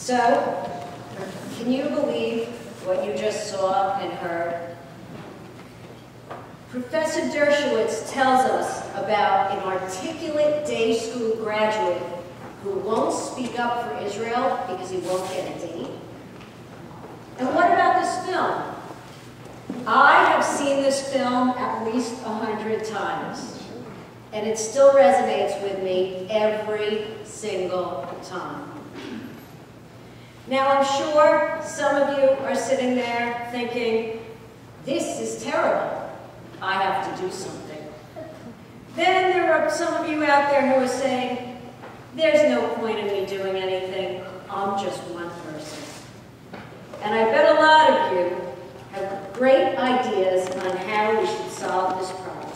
So, can you believe what you just saw and heard? Professor Dershowitz tells us about an articulate day school graduate who won't speak up for Israel because he won't get a date. And what about this film? I have seen this film at least 100 times, and it still resonates with me every single time. Now, I'm sure some of you are sitting there thinking, this is terrible. I have to do something. Then there are some of you out there who are saying, there's no point in me doing anything. I'm just one person. And I bet a lot of you have great ideas on how we should solve this problem.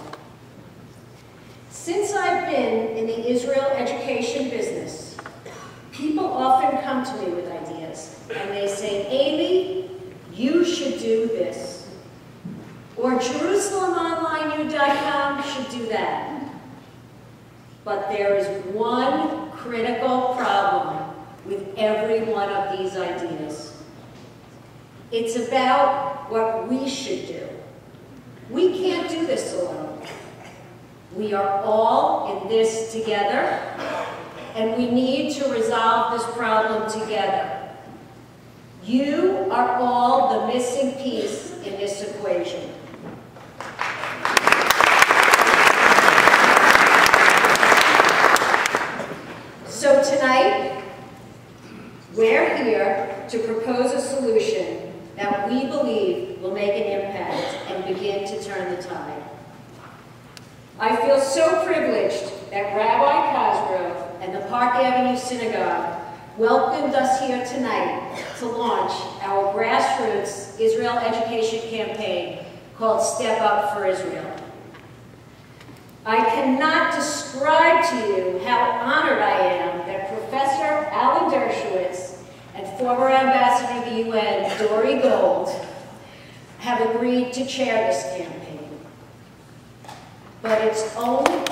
Since I've been in the Israel education business, people often come to me with ideas, and they say, Amy, you should do this. Or JerusalemOnlineU.com should do that. But there is one critical problem with every one of these ideas. It's about what we should do. We can't do this alone. We are all in this together, and we need to resolve this problem together. You are all the missing piece in this equation. So tonight, we're here to propose a solution that we believe will make an impact and begin to turn the tide. I feel so privileged that Rabbi Cosgrove and the Park Ave Synagogue welcomed us here tonight to launch our grassroots Israel education campaign called Step Up for Israel. I cannot describe to you how honored I am that Professor Alan Dershowitz and former Ambassador of the UN, Dore Gold, have agreed to chair this campaign. But it's only...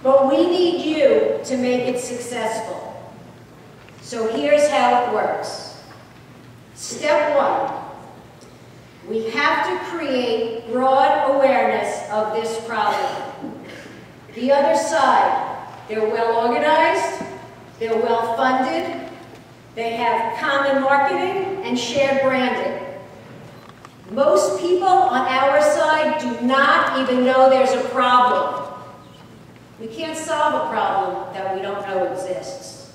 But we need you to make it successful. So here's how it works. Step one, we have to create broad awareness of this problem. The other side, they're well organized, they're well funded, they have common marketing and shared branding. Most people on our side do not even know there's a problem. We can't solve a problem that we don't know exists.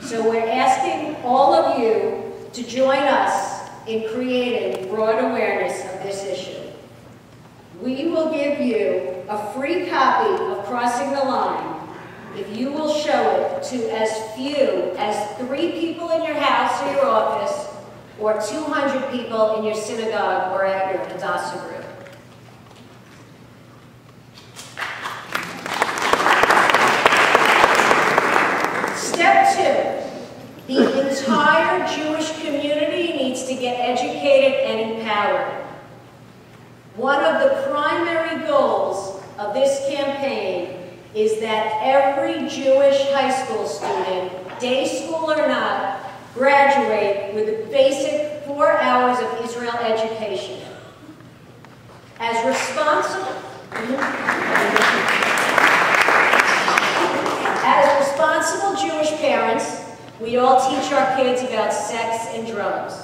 So we're asking all of you to join us in creating broad awareness of this issue. We will give you a free copy of Crossing the Line if you will show it to as few as 3 people in your house or your office, or 200 people in your synagogue or at your Hadassah group. Step 2, the entire Jewish community needs to get educated and empowered. One of the primary goals of this campaign is that every Jewish high school student, day school or not, graduate with a basic 4 hours of Israel education. As responsible Jewish parents, we all teach our kids about sex and drugs.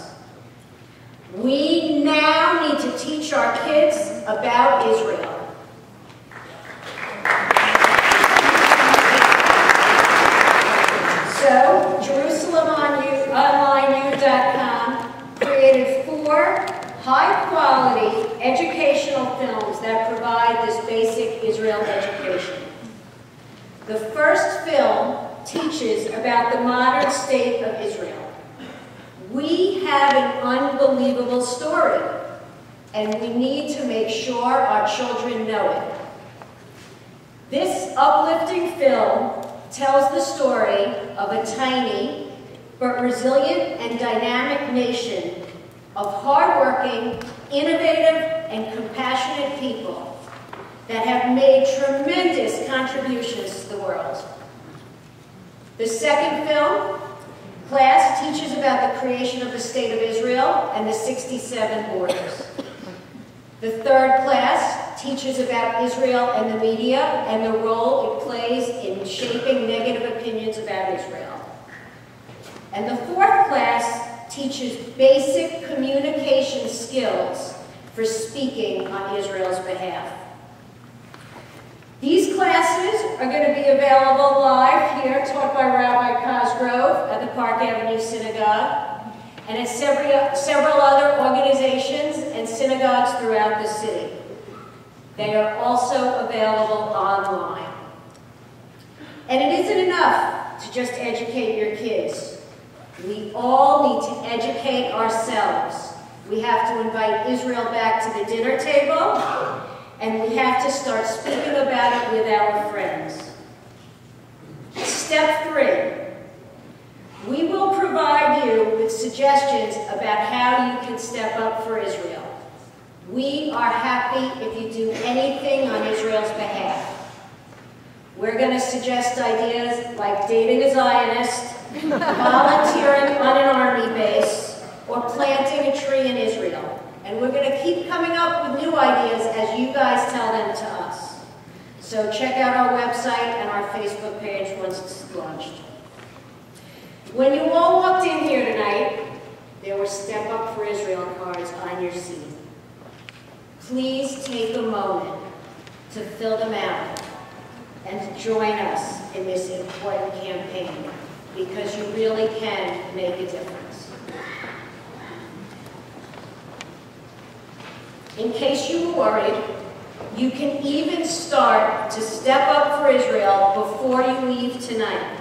We now need to teach our kids about Israel. So, JerusalemOnlineU.com created 4 high-quality educational films that provide this basic Israel education. The first film teaches about the modern state of Israel. We have an unbelievable story, and we need to make sure our children know it. This uplifting film tells the story of a tiny but resilient and dynamic nation of hardworking, innovative, and compassionate people that have made tremendous contributions to the world. The second film class teaches about the creation of the State of Israel and the 67 borders. The third class teaches about Israel and the media and the role it plays in shaping negative opinions about Israel. And the fourth class teaches basic communication skills for speaking on Israel's behalf. These classes are going to be available live here, taught by Rabbi Cosgrove at the Park Ave Synagogue, and at several other organizations and synagogues throughout the city. They are also available online. And it isn't enough to just educate your kids. We all need to educate ourselves. We have to invite Israel back to the dinner table, and we have to start speaking about it with our friends. Step 3. We will provide you with suggestions about how you can step up for Israel. We are happy if you do anything on Israel's behalf. We're going to suggest ideas like dating a Zionist, volunteering on an army base, or planting a tree in Israel. And we're going to keep coming up with new ideas as you guys tell them to us. So check out our website and our Facebook page once it's launched. When you all walked in here tonight, there were Step Up for Israel cards on your seat. Please take a moment to fill them out and to join us in this important campaign, because you really can make a difference. In case you were worried, you can even start to step up for Israel before you leave tonight.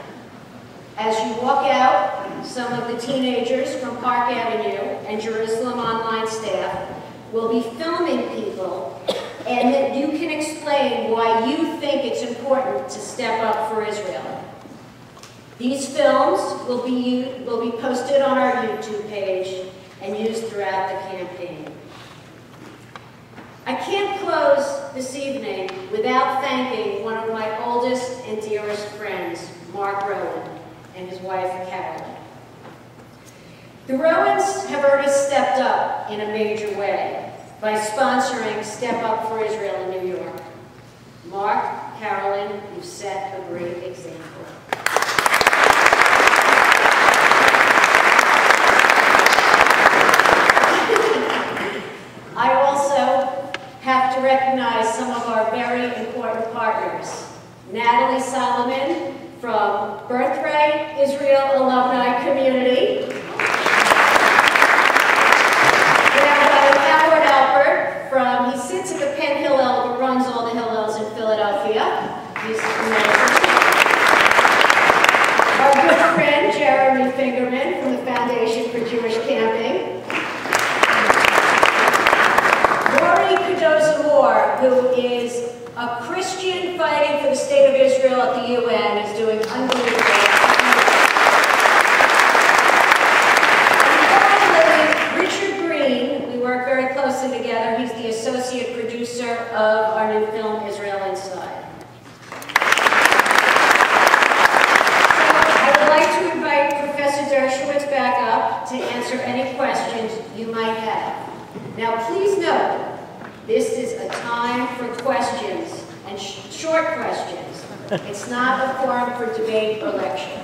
As you walk out, some of the teenagers from Park Avenue and Jerusalem Online staff will be filming people, and that you can explain why you think it's important to step up for Israel. These films will be posted on our YouTube page and used throughout the campaign. I can't close this evening without thanking one of my oldest and dearest friends, Mark Rowan, and his wife, Carolyn. The Rowans have already stepped up in a major way by sponsoring Step Up for Israel in New York. Mark, Carolyn, you've set a great example. I also have to recognize some of our very important partners. Natalie Solomon from Birthright Israel Alumni Community. Rabbi Howard Alpert from, he sits at the Penn Hillel but runs all the Hillels in Philadelphia. He's amazing. Our good friend Jeremy Fingerman from the Foundation for Jewish Camping. Who is a Christian fighting for the State of Israel at the UN, is doing unbelievable. And finally, Richard Green, we work very closely together. He's the associate producer of our new film, Israel Inside. So I would like to invite Professor Dershowitz back up to answer any questions you might have. Now, please note, this is a time for questions, and short questions. It's not a forum for debate or lecture.